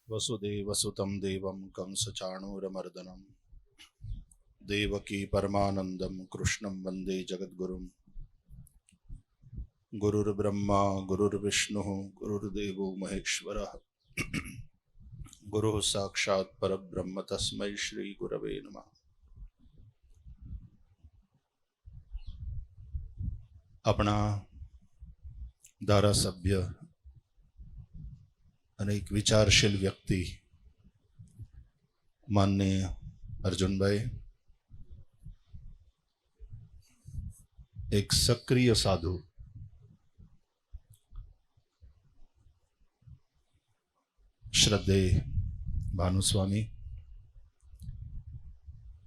वसुदेवसुतं देवं कंसचाणूरमर्दनं देवकी परमानन्दं कृष्णं वन्दे जगद्गुरुं। गुरुर्ब्रह्मा गुरुर्विष्णुः गुरुर्देवो महेश्वरः गुरुः साक्षात् परब्रह्म तस्मै श्रीगुरवे नमः। अपना धारासभ्य અને એક વિચારશીલ વ્યક્તિ માનનીય અર્જુનભાઈ, એક સક્રિય સાધુ શ્રદ્ધેય ભાનુસ્વામી,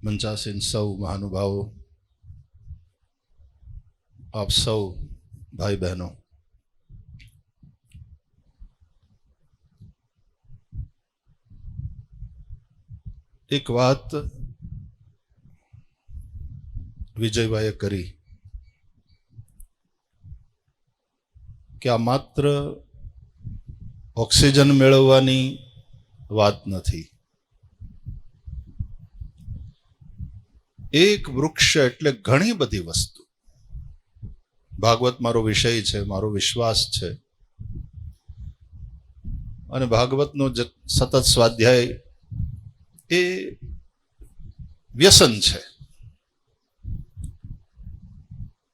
મંચાસીન સૌ મહાનુભાવો, આપ સૌ ભાઈ બહેનો, એક વાત વિજયભાઈએ કરી કે આ માત્ર ઓક્સિજન મેળવવાની વાત નથી. એક વૃક્ષ એટલે ઘણી બધી વસ્તુ. ભાગવત મારો વિષય છે, મારો વિશ્વાસ છે, અને ભાગવતનો સતત સ્વાધ્યાય એ વ્યસન છે.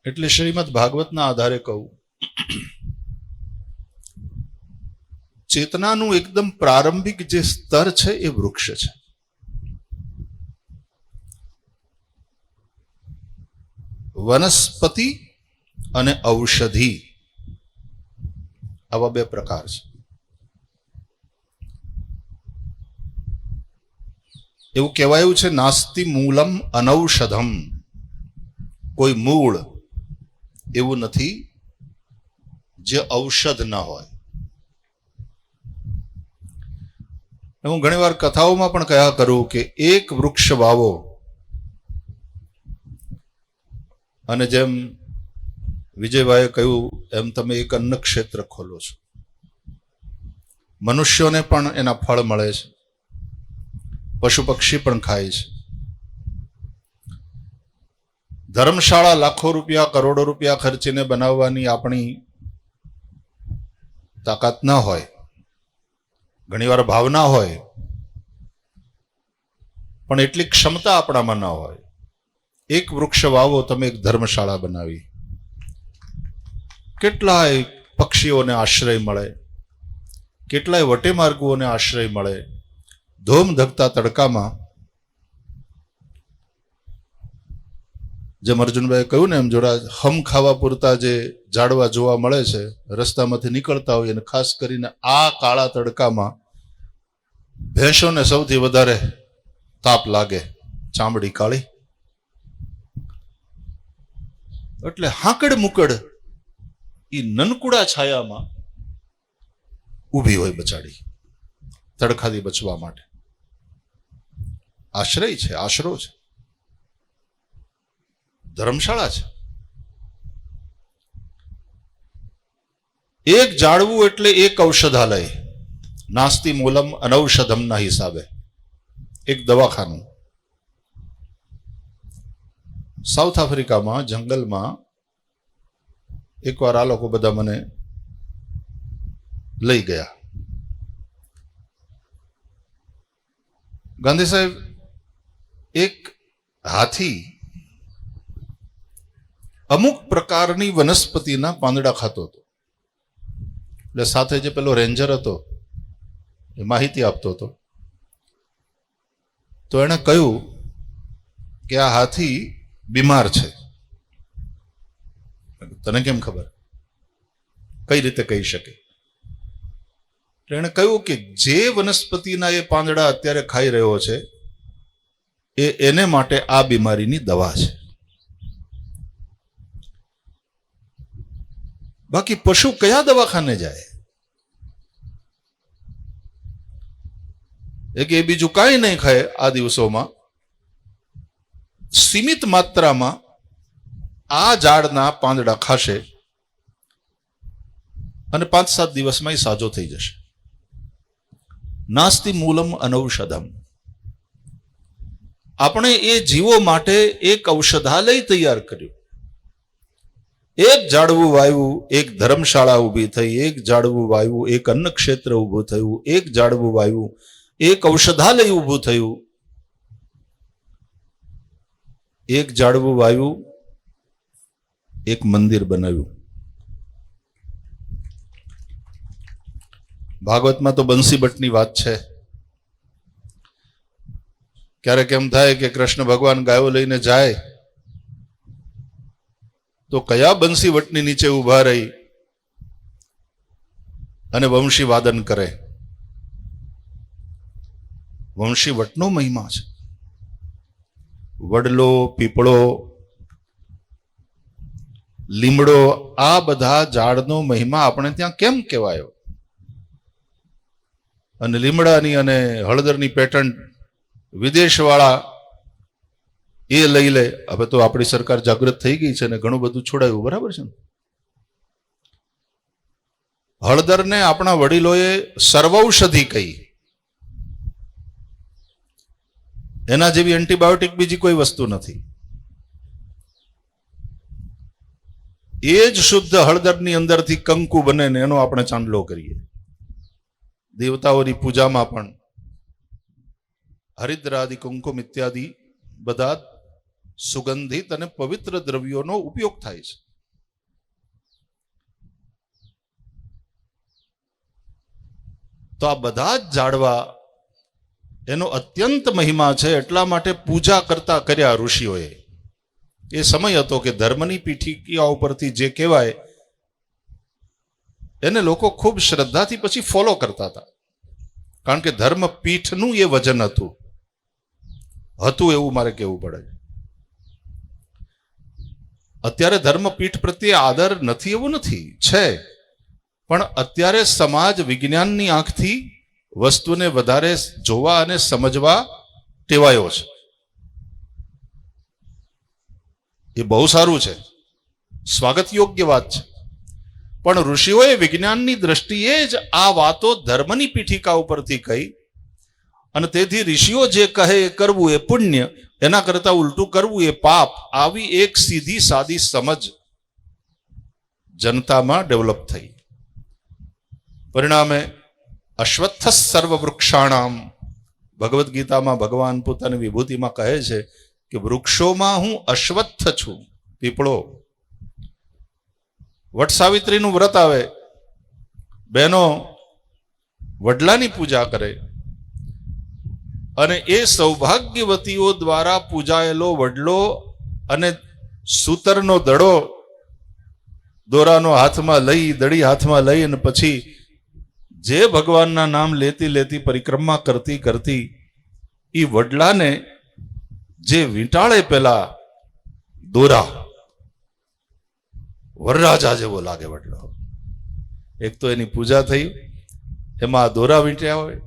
એટલે શ્રીમદ ભાગવતના આધારે કહું, ચેતનાનું એકદમ પ્રારંભિક જે સ્તર છે એ વૃક્ષ છે. વનસ્પતિ અને ઔષધિ આવા બે પ્રકાર છે. એવું કહેવાયું છે, નાસ્તિ મૂલમ અનૌષધમ. કોઈ મૂળ એવું નથી જે ઔષધ ન હોય. હું ઘણીવાર કથાઓમાં પણ કહ્યા કરું કે એક વૃક્ષ વાવો અને જેમ વિજયભાઈએ કહ્યું એમ તમે એક અન્ન ક્ષેત્ર ખોલો છો. મનુષ્યોને પણ એના ફળ મળે છે, પશુ પક્ષી પણ ખાય છે. ધર્મશાળા લાખો રૂપિયા કરોડો રૂપિયા ખર્ચીને બનાવવાની આપણી તાકાત ના હોય, ઘણીવાર ભાવના હોય, પણ એટલી ક્ષમતા આપણામાં ના હોય. એક વૃક્ષ વાવો તમે, એક ધર્મશાળા બનાવી, કેટલાય પક્ષીઓને આશ્રય મળે, કેટલાય વટેમાર્ગોને આશ્રય મળે. ધોમ ધકતા તડકામાં જેમ અર્જુનભાઈએ કહ્યું ને એમ જોડા હમ ખાવા પૂરતા જે ઝાડવા જોવા મળે છે રસ્તામાંથી નીકળતા હોય, અને ખાસ કરીને આ કાળા તડકામાં ભેંસોને સૌથી વધારે તાપ લાગે, ચામડી કાળી. એટલે હાકડ મુકડ એ નનકુડા છાયામાં ઊભી હોય બચાડી, તડકાથી બચવા માટે. આશ્રય છે, આશરો છે, ધર્મશાળા છે. એક ઝાડવું એટલે એક ઔષધાલય. નાસ્તિ મૂલમ અનૌષધમના હિસાબે એક દવાખાનું. સાઉથ આફ્રિકામાં જંગલમાં એકવાર આ લોકો બધા મને લઈ ગયા. ગાંધી સાહેબ, એક હાથી અમુક પ્રકારની વનસ્પતિના પાંદડા ખાતો હતો. એટલે સાથે જે પેલો રેન્જર હતો એ માહિતી આપતો હતો. તો એણે કહ્યું કે આ હાથી બીમાર છે. તને કેમ ખબર? કઈ રીતે કહી શકે? એટલે એણે કહ્યું કે જે વનસ્પતિના એ પાંદડા અત્યારે ખાઈ રહ્યો છે એ એને માટે આ બીમારીની દવા છે. બાકી પશુ કયા દવાખાને જાય? એક એ બીજું કાંઈ નહીં ખાય આ દિવસોમાં, સીમિત માત્રામાં આ ઝાડના પાંદડા ખાશે અને 5-7 દિવસમાં એ સાજો થઈ જશે. નાસ્તિ મૂલમ અનૌષધમ. આપણે એ જીવો માટે એક ઔષધાલય તૈયાર કર્યું. એક ઝાડવું વાવ્યું, એક ધર્મશાળા ઊભી થઈ, એક ઝાડવું વાવ્યું, એક અન્ન ક્ષેત્ર ઊભું થયું, એક ઝાડવું વાવ્યું, એક ઔષધાલય ઊભું થયું, એક ઝાડવું વાવ્યું, એક મંદિર બનાવ્યું. ભાગવતમાં તો બંસી ભટ્ટની વાત છે. ક્યારેક એમ થાય કે કૃષ્ણ ભગવાન ગાયો લઈને જાય તો કયા બંસી વટની નીચે ઉભા રહી અને વંશી વાદન કરે. વંશી વટનો મહિમા છે. વડલો, પીપળો, લીમડો, આ બધા ઝાડનો મહિમા આપણે ત્યાં કેમ કહેવાયો? અને લીમડાની અને હળદરની પેટન્ટ વિદેશવાળા એ લઈ લે. હવે તો આપણી સરકાર જાગૃત થઈ ગઈ છે ને ઘણું બધું છોડાયું, બરાબર છે ને. હળદરને આપણા વડીલોએ સર્વૌષધિ કહી. એના જેવી એન્ટીબાયોટિક બીજી કોઈ વસ્તુ નથી. એ જ શુદ્ધ હળદરની અંદરથી કંકુ બને ને એનો આપણે ચાંદલો કરીએ. દેવતાઓની પૂજામાં પણ હરિદ્રાદિ કુંકુમ ઇત્યાદિ બધા સુગંધિત અને પવિત્ર દ્રવ્યોનો ઉપયોગ થાય છે. તો આ બધા જ ઝાડવા એનો અત્યંત મહિમા છે. એટલા માટે પૂજા કરતા કર્યા ઋષિઓએ. એ સમય હતો કે ધર્મની પીઠિકા ઉપરથી જે કહેવાય એને લોકો ખૂબ શ્રદ્ધાથી પછી ફોલો કરતા હતા. કારણ કે ધર્મ પીઠનું એ વજન હતું એવું મારે કહેવું પડે. અત્યારે ધર્મપીઠ પ્રત્યે આદર નથી એવું નથી, છે, પણ અત્યારે સમાજ વિજ્ઞાનની આંખથી વસ્તુને વધારે જોવા અને સમજવા ટેવાયો છે. એ બહુ સારું છે, સ્વાગત યોગ્ય વાત છે. પણ ઋષિઓએ વિજ્ઞાનની દ્રષ્ટિએ જ આ વાતો ધર્મની પીઠિકા ઉપરથી કહી. અને તેથી ઋષિઓ જે કહે એ કરવું એ પુણ્ય, એના કરતા ઉલટું કરવું એ પાપ. આવી એક સીધી સાદી સમજ જનતામાં ડેવલપ થઈ. પરિણામે અશ્વત્થ સર્વ વૃક્ષાણામ, ભગવદ્ ગીતામાં ભગવાન પોતાની વિભૂતિમાં કહે છે કે વૃક્ષોમાં હું અશ્વત્થ છું, પીપળો. વટ સાવિત્રીનું વ્રત આવે, બહેનો વડલાની પૂજા કરે અને એ સૌભાગ્યવતીઓ દ્વારા પૂજાયેલો વડલો અને સૂતરનો દડો દોરાનો હાથમાં લઈ, દડી હાથમાં લઈ અને પછી જે ભગવાનના નામ લેતી લેતી પરિક્રમા કરતી કરતી એ વડલાને જે વીંટાળે પેલા દોરા, વરરાજા જેવો લાગે વડલો. એક તો એની પૂજા થઈ, એમાં દોરા વીંટ્યા હોય.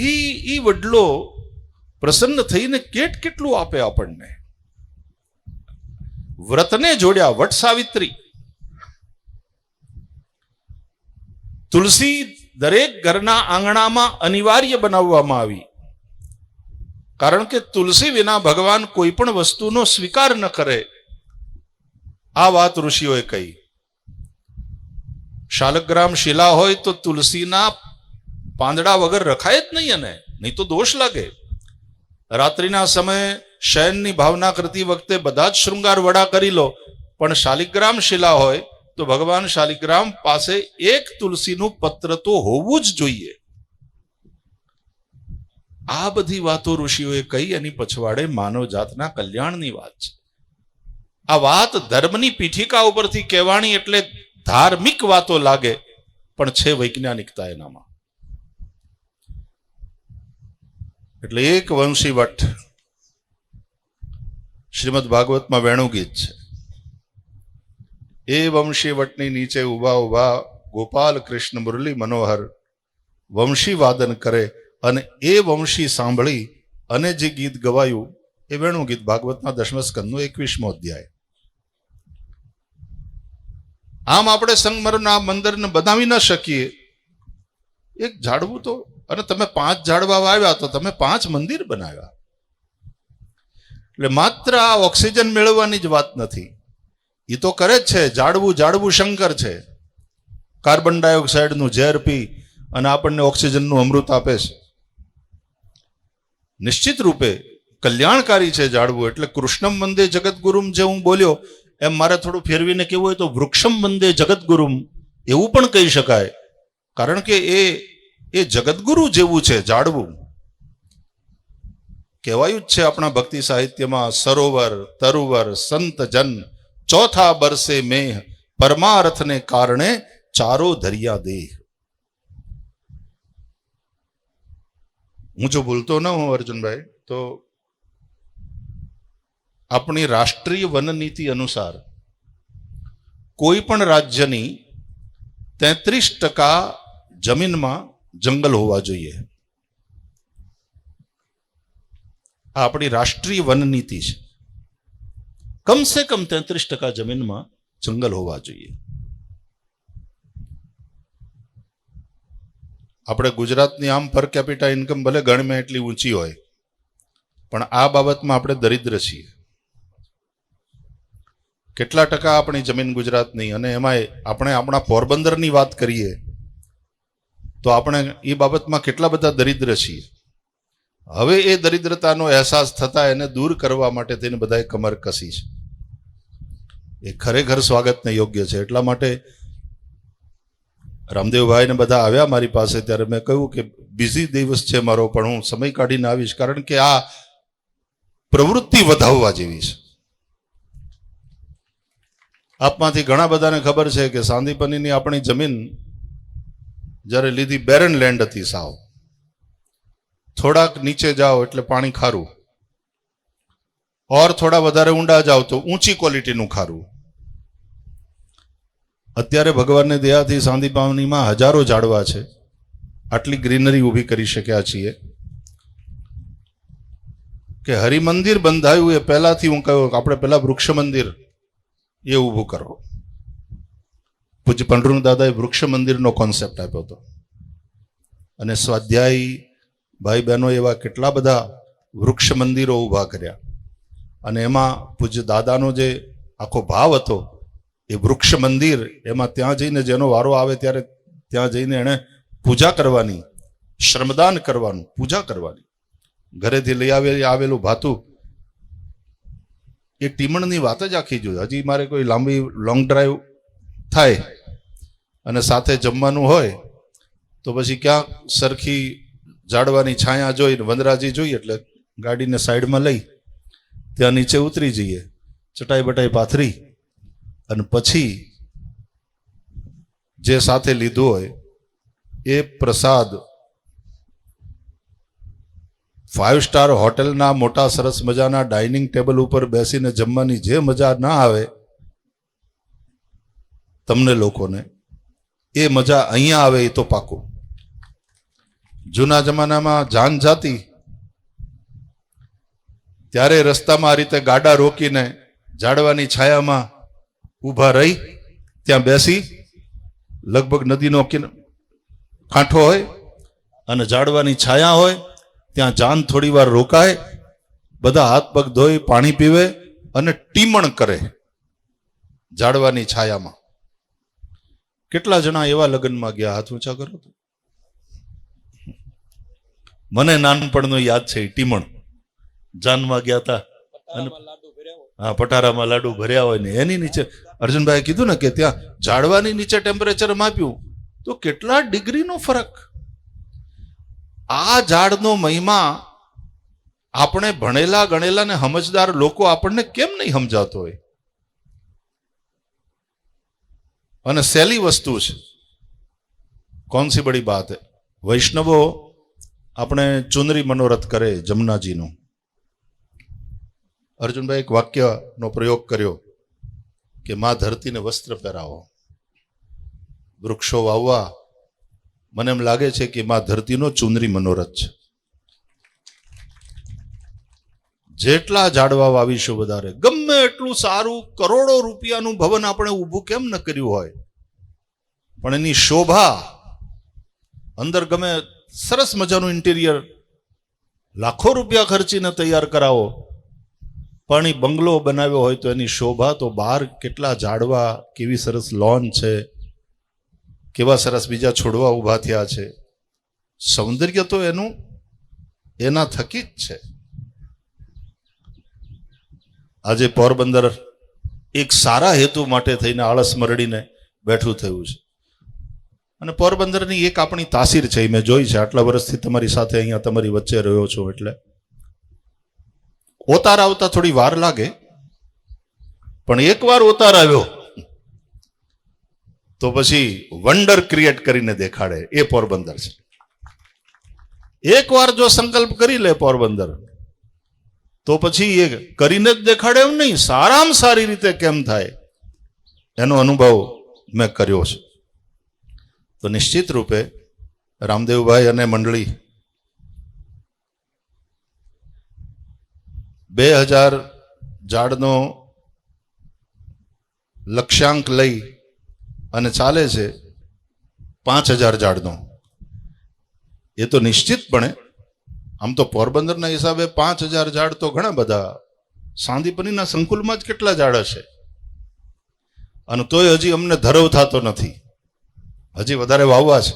ઈ વડલો પ્રસન્ન થઈને કેટલું આપે આપણને. વ્રતને જોડ્યા, વટ સાવિત્રી. તુલસી દરેક ઘરના આંગણામાં અનિવાર્ય બનાવવામાં આવી. કારણ કે તુલસી વિના ભગવાન કોઈ પણ વસ્તુનો સ્વીકાર ન કરે. આ વાત ઋષિઓએ કહી. શાલગ્રામ શિલા હોય તો તુલસીના પાંદડા વગર રખાય જ નહીં, અને નહીં તો દોષ લાગે. રાત્રિના સમયે શયનની ભાવના કરતી વખતે બધા જ શૃંગાર વડા કરી લો, પણ શાલિગ્રામ શિલા હોય તો ભગવાન શાલિગ્રામ પાસે એક તુલસીનું પત્ર તો હોવું જ જોઈએ. આ બધી વાતો ઋષિઓએ કહી. એની પછવાડે માનવ જાતના કલ્યાણની વાત છે. આ વાત ધર્મની પીઠિકા ઉપરથી કહેવાણી એટલે ધાર્મિક વાતો લાગે, પણ છે વૈજ્ઞાનિકતા એનામાં. એટલે એક વંશી વટ શ્રીમદ ભાગવતમાં વેણુ ગીત છે. એ વંશી વટની નીચે ઉભા ઉભા ગોપાલ કૃષ્ણ મુરલી મનોહર વંશી વાદન કરે અને એ વંશી સાંભળી અને જે ગીત ગવાયું એ વેણુ ગીત. ભાગવતના 10મ સ્કંદનો 21મો અધ્યાય. આમ આપણે સંગમરના મંદિરને બનાવી ન શકીએ, એક ઝાડવું તો, અને તમે 5 ઝાડવા વાવ્યા તો તમે 5 મંદિર બનાવ્યા. એટલે માત્ર આ ઓક્સિજન મેળવવાની જ વાત નથી, એ તો કરે જ છે. ઝાડવું શંકર છે. કાર્બન ડાયોક્સાઇડનું ઝેર પી અને આપણને ઓક્સિજનનું અમૃત આપે છે. નિશ્ચિત રૂપે કલ્યાણકારી છે ઝાડવું. એટલે કૃષ્ણમ વંદે જગતગુરુમ જે હું બોલ્યો એમ મારે થોડું ફેરવીને કેવું હોય તો વૃક્ષમ વંદે જગતગુરુમ એવું પણ કહી શકાય. કારણ કે એ જગતગુરુ જેવું છે ઝાડવું. કહેવાયું જ છે આપણા ભક્તિ સાહિત્યમાં, સરોવર તરુવર સંત જન ચોથા બરસે મેહ પરમાર્થને કારણે ચારો ધરિયા દેહ. હું જો ભૂલતો ન હું અર્જુનભાઈ, તો આપણી રાષ્ટ્રીય વન નીતિ અનુસાર કોઈ પણ રાજ્યની 33% જમીનમાં જંગલ હોવા જોઈએ. આ આપણી રાષ્ટ્રીય વન નીતિ છે. કમસે કમ 33% જમીનમાં જંગલ હોવા જોઈએ. આપણે ગુજરાતની આમ પર કેપિટા ઇન્કમ ભલે ગણમાં એટલી ઊંચી હોય, પણ આ બાબતમાં આપણે દરિદ્ર છીએ. કેટલા ટકા આપણી જમીન ગુજરાતની, અને એમાંય આપણે આપણા પોરબંદરની વાત કરીએ તો આપણે એ બાબતમાં કેટલા બધા દરિદ્ર છીએ. હવે એ દરિદ્રતાનો અહેસાસ થતા એને દૂર કરવા માટે તેને બધાએ કમર કસી છે. એ ખરેખર સ્વાગતને યોગ્ય છે. એટલા માટે રામદેવભાઈ ને બધા આવ્યા મારી પાસે, ત્યારે મેં કહ્યું કે બિઝી દિવસ છે મારો, પણ હું સમય કાઢીને આવીશ, કારણ કે આ પ્રવૃત્તિ વધાવવા જેવી છે. આપમાંથી ઘણા બધાને ખબર છે કે સાંદીપનીની આપણી જમીન જ્યારે લીધી બેરન લેન્ડ હતી સાવ. થોડાક નીચે જાઓ એટલે પાણી ખારું, ઓર થોડા વધારે ઊંડા જાઓ તો ઊંચી ક્વોલિટીનું ખારું. અત્યારે ભગવાનની દયાથી સાંદીપનીમાં હજારો ઝાડવા છે. આટલી ગ્રીનરી ઊભી કરી શક્યા છીએ કે હરિમંદિર બંધાયું એ પહેલાથી હું કહ્યું કે આપણે પહેલા વૃક્ષ મંદિર એ ઊભું કરો. પૂજ્ય પંડુરંગ દાદાએ વૃક્ષ મંદિરનો કોન્સેપ્ટ આપ્યો હતો. અને સ્વાધ્યાયી ભાઈ બહેનો એવા કેટલા બધા વૃક્ષ મંદિરો ઊભા કર્યા. અને એમાં પૂજ્ય દાદાનો જે આખો ભાવ હતો એ વૃક્ષ મંદિર, એમાં ત્યાં જઈને જેનો વારો આવે ત્યારે ત્યાં જઈને એણે પૂજા કરવાની, શ્રમદાન કરવાનું, પૂજા કરવાની. ઘરેથી લઈ આવેલું ભાતું એ ટીમણની વાત જ આખી જોઈએ. હજી મારે કોઈ લાંબી લોંગ ડ્રાઈવ થાય અને સાથે જમવાનું હોય તો પછી ક્યાંક સરખી ઝાડવાની છાયા જોઈને વનરાજી જોઈએ એટલે ગાડીને સાઈડમાં લઈ ત્યાં નીચે ઉતરી જઈએ, ચટાઈ બટાઈ પાથરી, અને પછી જે સાથે લીધું હોય એ પ્રસાદ 5 સ્ટાર હોટેલના મોટા સરસ મજાના ડાઇનિંગ ટેબલ ઉપર બેસીને જમવાની જે મજા ના આવે તમને લોકોને, એ મજા અહીંયા આવે એ તો પાકું. જૂના જમાનામાં જાન જાતી ત્યારે રસ્તામાં આ રીતે ગાડા રોકીને ઝાડવાની છાયામાં ઊભા રહી ત્યાં બેસી, લગભગ નદીનો કાંઠો હોય અને ઝાડવાની છાયા હોય, ત્યાં જાન થોડી વાર રોકાય, બધા હાથ પગ ધોઈ પાણી પીવે અને ટીમણ કરે ઝાડવાની છાયામાં. કેટલા જણા એવા લગ્નમાં ગયા, હાથ ઊંચા કરો તો. મને નાનપણનો યાદ છે. ટીમણ જાનમાં ગયા હતા અને હા, પટારામાં લાડુ ભર્યા હોય ને એની નીચે અર્જુનભાઈ કીધું ને કે ત્યાં ઝાડવાની નીચે ટેમ્પરેચર માપ્યું તો કેટલા ડિગ્રીનો ફરક. આ ઝાડનો મહિમા આપણે ભણેલા ગણેલા ને સમજદાર લોકો આપણને કેમ નહીં સમજાતો હોય. અને સહેલી વસ્તુ છે. કોણ સી બડી બાત હૈ. વૈષ્ણવો આપણે ચુનરી મનોરથ કરે જમનાજીનો. અર્જુનભાઈ એક વાક્યનો પ્રયોગ કર્યો કે માં ધરતીને વસ્ત્ર પહેરાવો. વૃક્ષો વાવવા મને એમ લાગે છે કે માં ધરતીનો ચુનરી મનોરથ છે. જેટલા ઝાડવા વાવીશું વધારે, ગમે એટલું સારું કરોડો રૂપિયાનું ભવન આપણે ઊભું કેમ ન કર્યું હોય, પણ એની શોભા અંદર ગમે સરસ મજાનું ઇન્ટિરિયર લાખો રૂપિયા ખર્ચીને તૈયાર કરાવો, પણ એ બંગલો બનાવ્યો હોય તો એની શોભા તો બહાર કેટલા ઝાડવા, કેવી સરસ લોન છે, કેવા સરસ બીજા છોડવા ઊભા થયા છે. સૌંદર્ય તો એનું એના થકી જ છે. આજે પોરબંદર એક સારા હેતુ માટે થઈને આળસ મરડીને બેઠું થયું છે. અને પોરબંદરની એક આપણી તાસીર છે, મેં જોઈ છે આટલા વર્ષથી તમારી સાથે અહીંયા તમારી વચ્ચે રહ્યો છું. એટલે ઓતાર આવતા થોડી વાર લાગે, પણ એકવાર ઓતાર આવ્યો તો પછી વન્ડર ક્રિએટ કરીને દેખાડે. એ પોરબંદર છે. એકવાર જો સંકલ્પ કરી લે પોરબંદર, તો પછી એ કરીને જ દેખાડે એમ નહીં, સારામાં સારી રીતે કેમ થાય એનો અનુભવ મેં કર્યો છે. તો નિશ્ચિત રૂપે રામદેવભાઈ અને મંડળી 2000 ઝાડનો લક્ષ્યાંક લઈ અને ચાલે છે 5000 ઝાડનો. એ તો નિશ્ચિતપણે, આમ તો પોરબંદરના હિસાબે 5000 ઝાડ તો ઘણા બધા, સાંદીપનીના સંકુલમાં જ કેટલા ઝાડ હશે, અને તોય હજી અમને ધરવ થતો નથી. હજી વધારે વાવવા છે.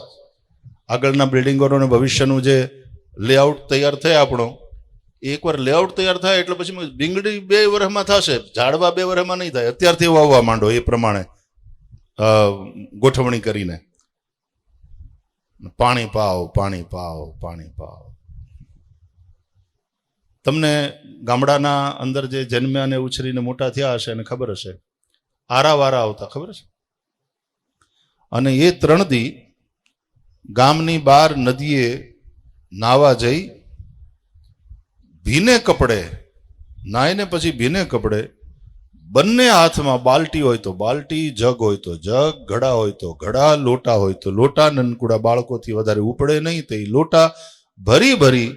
આગળના બિલ્ડિંગોનું ભવિષ્યનું જે લેઆઉટ તૈયાર થાય આપણો, એકવાર લેઆઉટ તૈયાર થાય એટલે પછી ભીંગડી 2 વર્ષમાં થશે, ઝાડવા 2 વર્ષમાં નહીં થાય. અત્યારથી વાવવા માંડો એ પ્રમાણે ગોઠવણી કરીને. પાણી પાઓ, પાણી પાઓ, પાણી પાઓ. તમને ગામડાના અંદર જે જન્મ્યા અને ઉછરીને મોટા થયા હશે અને ખબર હશે, આરાવારા આવતા ખબર છે. અને એ 3 દી ગામની બહાર નદીએ નાવા જઈ, ભીને કપડે નાઈને પછી ભીને કપડે, બંને હાથમાં બાલટી હોય તો બાલટી, જગ હોય તો જગ, ઘડા હોય તો ઘડા, લોટા હોય તો લોટા. નનકુડા બાળકોથી વધારે ઉપડે નહીં તે લોટા ભરી ભરી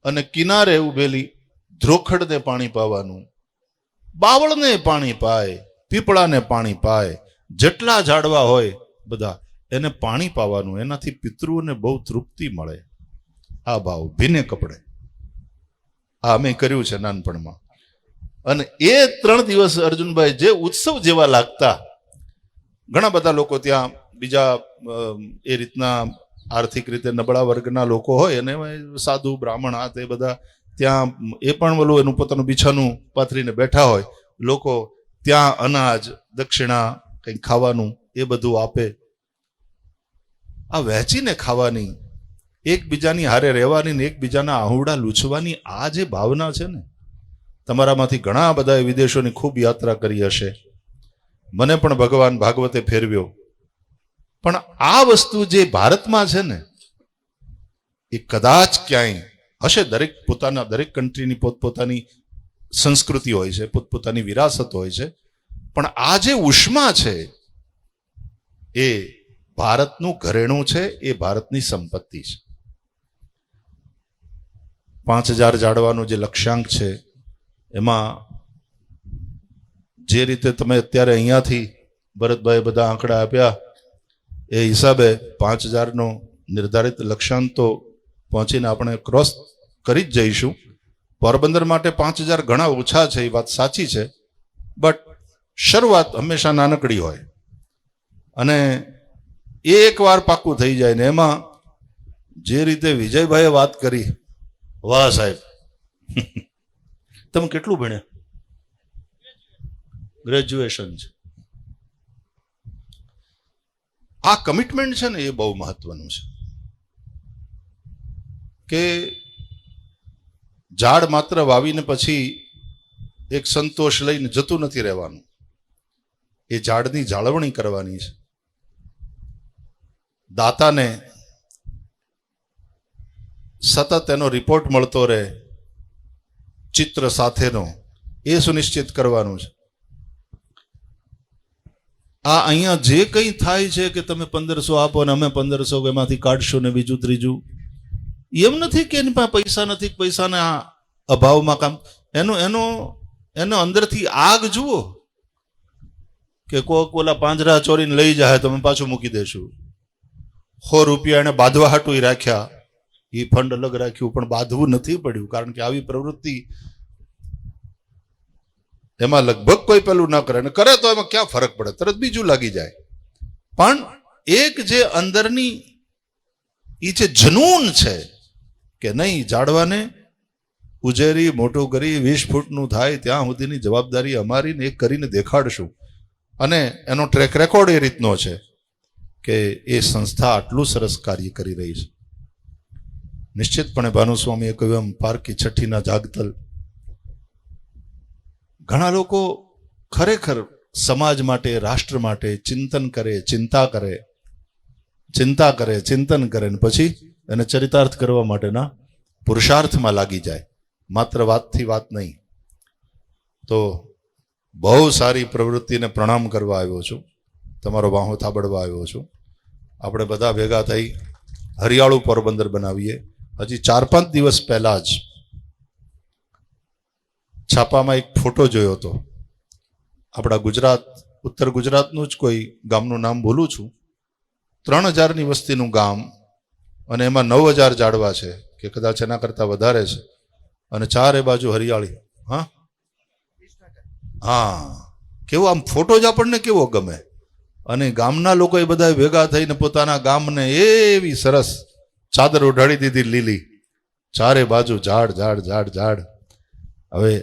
અને કિનારે ઉભેલી ધ્રોખડને પાણી પાવાનું, બાવળને પાણી પાય, પીપળાને પાણી પાય, જેટલા ઝાડવા હોય બધા એને પાણી પાવાનું. એનાથી પિતૃઓને બહુ તૃપ્તિ મળે. આ ભાવ ભીને કપડે આ અમે કર્યું છે નાનપણમાં. અને એ 3 દિવસ અર્જુનભાઈ જે ઉત્સવ જેવા લાગતા. ઘણા બધા લોકો ત્યાં બીજા એ રીતના આર્થિક રીતે નબળા વર્ગના લોકો હોય, અને સાધુ બ્રાહ્મણ આ તે બધા ત્યાં એ પણ ઓલું એનું પોતાનું બિછાનું પાથરીને બેઠા હોય. લોકો ત્યાં અનાજ, દક્ષિણા, કંઈક ખાવાનું એ બધું આપે. આ વહેંચીને ખાવાની, એકબીજાની હારે રહેવાની ને એકબીજાના આહુડા લૂછવાની આ જે ભાવના છે ને, તમારામાંથી ઘણા બધાએ વિદેશોની ખૂબ યાત્રા કરી હશે. મને પણ ભગવાન ભાગવતે ફેરવ્યો. પણ આ વસ્તુ જે ભારતમાં છે ને, એ કદાચ ક્યાંય હશે. દરેક કન્ટ્રીની પોતપોતાની સંસ્કૃતિ હોય છે, પોતપોતાની વિરાસત હોય છે. પણ આ જે ઉષ્મા છે એ ભારતનું ઘરેણું છે, એ ભારતની સંપત્તિ છે. 5000 ઝાડવાનું જે લક્ષ્યાંક છે, એમાં જે રીતે તમે અત્યારે અહીંયાથી ભરતભાઈ બધા આંકડા આપ્યા એ હિસાબે 5000નો નિર્ધારિત લક્ષ્યાંક તો પહોંચીને આપણે ક્રોસ કરી જ જઈશું. પોરબંદર માટે 5000 ઘણા ઓછા છે, એ વાત સાચી છે. બટ શરૂઆત હંમેશા નાનકડી હોય, અને એ એકવાર પાક્કું થઈ જાય ને. એમાં જે રીતે વિજયભાઈએ વાત કરી, વાહ સાહેબ, તમે કેટલું ભણ્યા? ગ્રેજ્યુએશન છે. આ કમિટમેન્ટ છે ને, એ બહુ મહત્વનું છે. કે ઝાડ માત્ર વાવીને પછી એક સંતોષ લઈને જતું નથી રહેવાનું. એ ઝાડની જાળવણી કરવાની છે. દાતાને સતત એનો રિપોર્ટ મળતો રહે, ચિત્ર સાથેનો, એ સુનિશ્ચિત કરવાનું છે. આ અહીંયા જે કંઈ થાય છે કે તમે 1500 આપો ને અમે 1500 એમાંથી કાઢશું ને બીજું ત્રીજું, એમ નથી કે એની પાસે પૈસા નથી, પૈસાના અભાવમાં કામ. એનો અંદરથી આગ જુઓ કે કોક ઓલા પાંજરા ચોરીને લઈ જાય તો અમે પાછું મૂકી દેશું. ₹100 એને બાંધવા હાટું રાખ્યા, એ ફંડ અલગ રાખ્યું, પણ બાંધવું નથી પડ્યું, કારણ કે આવી પ્રવૃત્તિ એમાં લગભગ કોઈ પેલું ના કરે, અને કરે તો એમાં ક્યાં ફરક પડે, તરત બીજું લાગી જાય. પણ એક જે અંદરની એ જે જનૂન છે કે નહીં, ઝાડવાને ઉજેરી મોટું કરી 20 ફૂટનું થાય ત્યાં સુધીની જવાબદારી અમારી, ને એ કરીને દેખાડશું. અને એનો ટ્રેક રેકોર્ડ એ રીતનો છે કે એ સંસ્થા આટલું સરસ કાર્ય કરી રહી છે. નિશ્ચિતપણે ભાનુસ્વામીએ કહ્યું એમ, પારકી છઠ્ઠીના જાગતલ. ઘણા લોકો ખરેખર સમાજ માટે, રાષ્ટ્ર માટે ચિંતન કરે, ચિંતા કરે, ચિંતન કરે, ને પછી એને ચરિતાર્થ કરવા માટેના પુરુષાર્થમાં લાગી જાય, માત્ર વાતથી વાત નહીં. તો બહુ સારી પ્રવૃત્તિને પ્રણામ કરવા આવ્યો છું, તમારો વાહો થાબડવા આવ્યો છું. આપણે બધા ભેગા થઈ હરિયાળું પોરબંદર બનાવીએ. હજી 4-5 દિવસ પહેલા જ છાપામાં એક ફોટો જોયો હતો, આપણા ગુજરાત, ઉત્તર ગુજરાતનું જ કોઈ ગામનું નામ ભૂલું છું, 3000ની વસ્તીનું ગામ, અને એમાં 9000 ઝાડવા છે કે કદાચ એના કરતા વધારે છે, અને ચારે બાજુ હરિયાળી. હા, કેવો આમ ફોટો જ આપણને કેવો ગમે. અને ગામના લોકો એ બધા ભેગા થઈને પોતાના ગામને એવી સરસ ચાદર ઓઢાડી દીધી, લીલી, ચારે બાજુ ઝાડ ઝાડ ઝાડ ઝાડ. હવે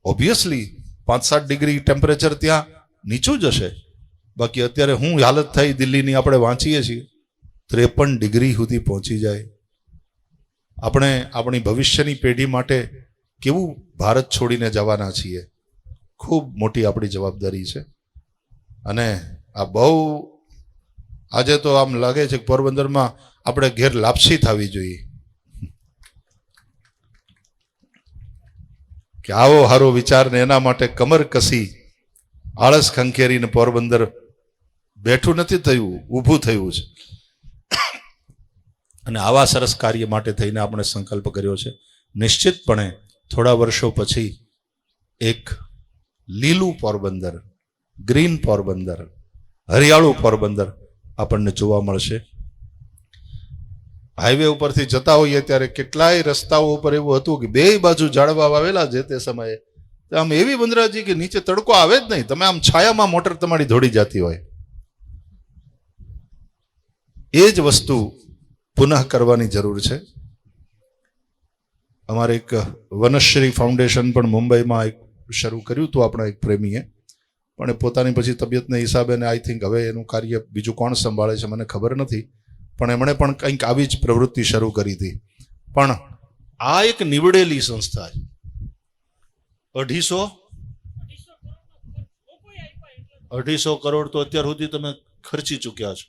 ઓબ્વિયસલી 5-7 ડિગ્રી ટેમ્પરેચર ત્યાં નીચું જ હશે, બાકી અત્યારે હું હાલત થઈ દિલ્હીની આપણે વાંચીએ છીએ, 53 ડિગ્રી સુધી પહોંચી જાય. આપણે આપણી ભવિષ્યની પેઢી માટે કેવું ભારત છોડીને જવાના છીએ, ખૂબ મોટી આપણી જવાબદારી છે. અને આ બહુ, આજે તો આમ લાગે છે કે પોરબંદરમાં આપણે ઘેર લાપસી થવી જોઈએ કે આવો હારો વિચાર, ને એના માટે કમર કસી આળસ ખંખેરીને પોરબંદર બેઠું નથી થયું, ઊભું થયું છે. અને આવા સરસ કાર્ય માટે થઈને આપણે સંકલ્પ કર્યો છે. નિશ્ચિતપણે થોડા વર્ષો પછી એક લીલું પોરબંદર, ગ્રીન પોરબંદર, હરિયાળું પોરબંદર આપણને જોવા મળશે. હાઈવે ઉપરથી જતા હોઈએ ત્યારે કેટલાય રસ્તાઓ ઉપર એવું હતું કે બે બાજુ ઝાડવા વાવેલા જે તે સમયે, આમ એવી બંદરાજી કે નીચે તડકો આવે જ નહીં, તમે આમ છાયામાં મોટર તમારી દોડી જતી હોય. એ જ વસ્તુ પુનઃ કરવાની જરૂર છે. અમારે એક વનશ્રી ફાઉન્ડેશન પણ મુંબઈમાં એક શરૂ કર્યું હતું આપણા એક પ્રેમીએ, પણ એ પોતાની પછી તબિયતને હિસાબે, ને આઈ થિંક હવે એનું કાર્ય બીજું કોણ સંભાળે છે મને ખબર નથી, પણ એમણે પણ કંઈક આવી જ પ્રવૃત્તિ શરૂ કરી હતી. પણ આ એક નીવડેલી સંસ્થા છે. 250 કરોડ તો અત્યાર સુધી તમે ખર્ચી ચૂક્યા છો.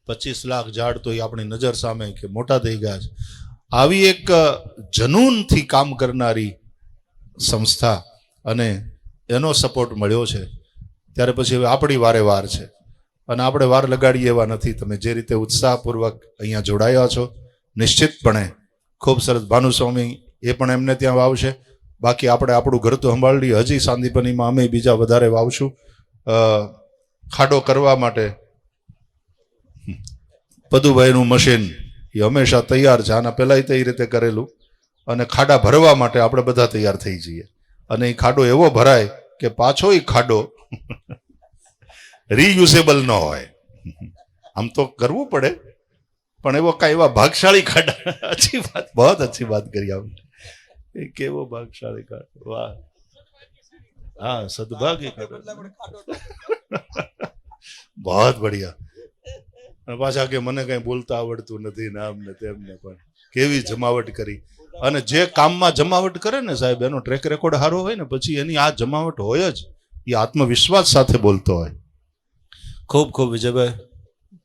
25 લાખ ઝાડ તો એ આપણી નજર સામે કે મોટા થઈ ગયા છે. આવી એક જનૂનથી કામ કરનારી સંસ્થા અને એનો સપોર્ટ મળ્યો છે, ત્યારે પછી હવે આપણી વારે વાર છે, અને આપણે વાર લગાડીએ એવા નથી. તમે જે રીતે ઉત્સાહપૂર્વક અહીંયા જોડાયા છો, નિશ્ચિતપણે ખૂબ સરસ. ભાનુસ્વામી એ પણ એમને ત્યાં વાવશે, બાકી આપણે આપણું ઘર તો સંભાળી. હજી સાંદીપનીમાં અમે બીજા વધારે વાવશું. ખાડો કરવા માટે પદુભાઈનું મશીન એ હંમેશા તૈયાર છે, આના પહેલાંય તે રીતે કરેલું. અને ખાડા ભરવા માટે આપણે બધા તૈયાર થઈ જઈએ, અને એ ખાડો એવો ભરાય કે પાછો એ ખાડો રીયુઝેબલ ન હોય. આમ તો કરવું પડે, પણ એવો કાંઈ એવા ભાગશાળી ખાડા. અચ્છી વાત, બહુ અચ્છી વાત કરી આપણે. એ કેવો ભાગશાળી ખાડો, વાહ. હા, સદભાગી ખાડો, બહુ બઢિયા. પાછા કે મને કઈ બોલતા આવડતું નથી ને આમ ને તેમને, પણ કેવી જમાવટ કરી. અને જે કામમાં જમાવટ કરે ને સાહેબ, એનો ટ્રેક રેકોર્ડ સારો હોય ને પછી એની આ જમાવટ હોય જ, એ આત્મવિશ્વાસ સાથે બોલતો હોય. ખૂબ ખૂબ વિજયભાઈ,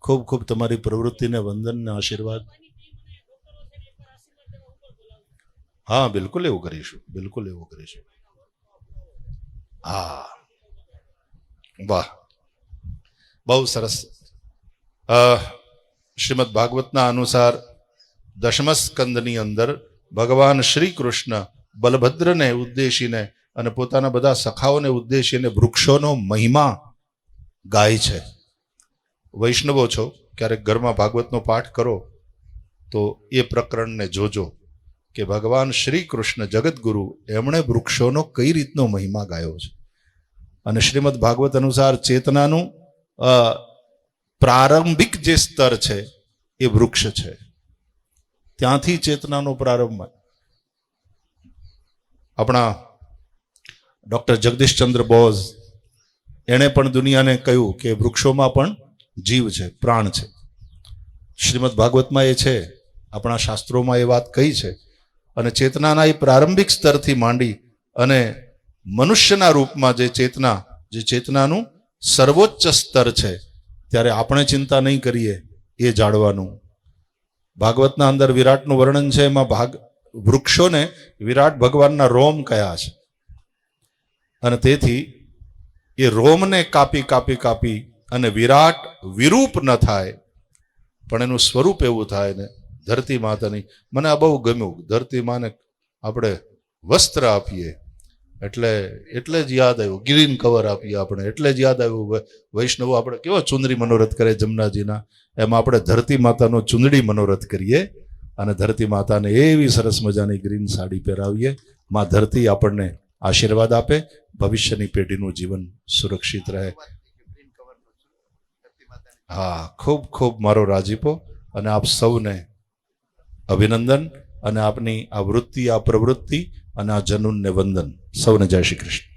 ખૂબ ખૂબ તમારી પ્રવૃત્તિને વંદન ને આશીર્વાદ. હા, બિલકુલ એવું કરીશું, બિલકુલ એવું કરીશું. હા, વાહ, બહુ સરસ. શ્રીમદ ભાગવતના અનુસાર 10મ સ્કંદની અંદર ભગવાન શ્રી કૃષ્ણ બલભદ્રને ઉદ્દેશીને અને પોતાના બધા સખાઓને ઉદ્દેશીને વૃક્ષોનો મહિમા ગાય છે. વૈષ્ણવો છો, ક્યારેક ઘરમાં ભાગવતનો પાઠ કરો તો એ પ્રકરણને જોજો કે ભગવાન શ્રી કૃષ્ણ જગતગુરુ એમણે વૃક્ષોનો કઈ રીતનો મહિમા ગાયો છે. અને શ્રીમદ ભાગવત અનુસાર ચેતનાનું પ્રારંભિક જે સ્તર છે એ વૃક્ષ છે. ત્યાંથી ચેતનાનો પ્રારંભ. આપણા ડોક્ટર જગદીશચંદ્ર બોઝ એણે પણ દુનિયાને કહ્યું કે વૃક્ષોમાં પણ જીવ છે, પ્રાણ છે. શ્રીમદ ભાગવતમાં એ છે, આપણા શાસ્ત્રોમાં એ વાત કહી છે. અને ચેતનાના એ પ્રારંભિક સ્તરથી માંડી અને મનુષ્યના રૂપમાં જે ચેતનાનું સર્વોચ્ચ સ્તર છે, ત્યારે આપણે ચિંતા નહીં કરીએ એ જાણવાનું. ભાગવતના અંદર વિરાટનું વર્ણન છે, એમાં વૃક્ષોને વિરાટ ભગવાનના રોમ કયા છે. અને તેથી એ રોમને કાપી કાપી કાપી અને વિરાટ વિરૂપ ન થાય પણ એનું સ્વરૂપ એવું થાય ને ધરતી માતાની. મને આ બહુ ગમ્યું. ધરતી માને આપણે વસ્ત્ર આપીએ એટલે જ યાદ આવ્યું, ગ્રીન કવર આપીએ આપણે એટલે જ યાદ આવ્યું. વૈષ્ણવો આપણે કેવો ચુંદડી મનોરથ કરે જમનાજીના, એમાં આપણે ધરતી માતાનો ચુંદડી મનોરથ કરીએ અને ધરતી માતાને એવી સરસ મજાની ગ્રીન સાડી પહેરાવીએ. માં ધરતી આપણને આશીર્વાદ આપે, ભવિષ્યની પેઢીનું જીવન સુરક્ષિત રહે. હા, ખૂબ ખૂબ મારો રાજીપો અને આપ સૌને અભિનંદન અને આપની આ વૃત્તિ, આ પ્રવૃત્તિ અને આ જનૂનને વંદન. સૌને જય શ્રી કૃષ્ણ.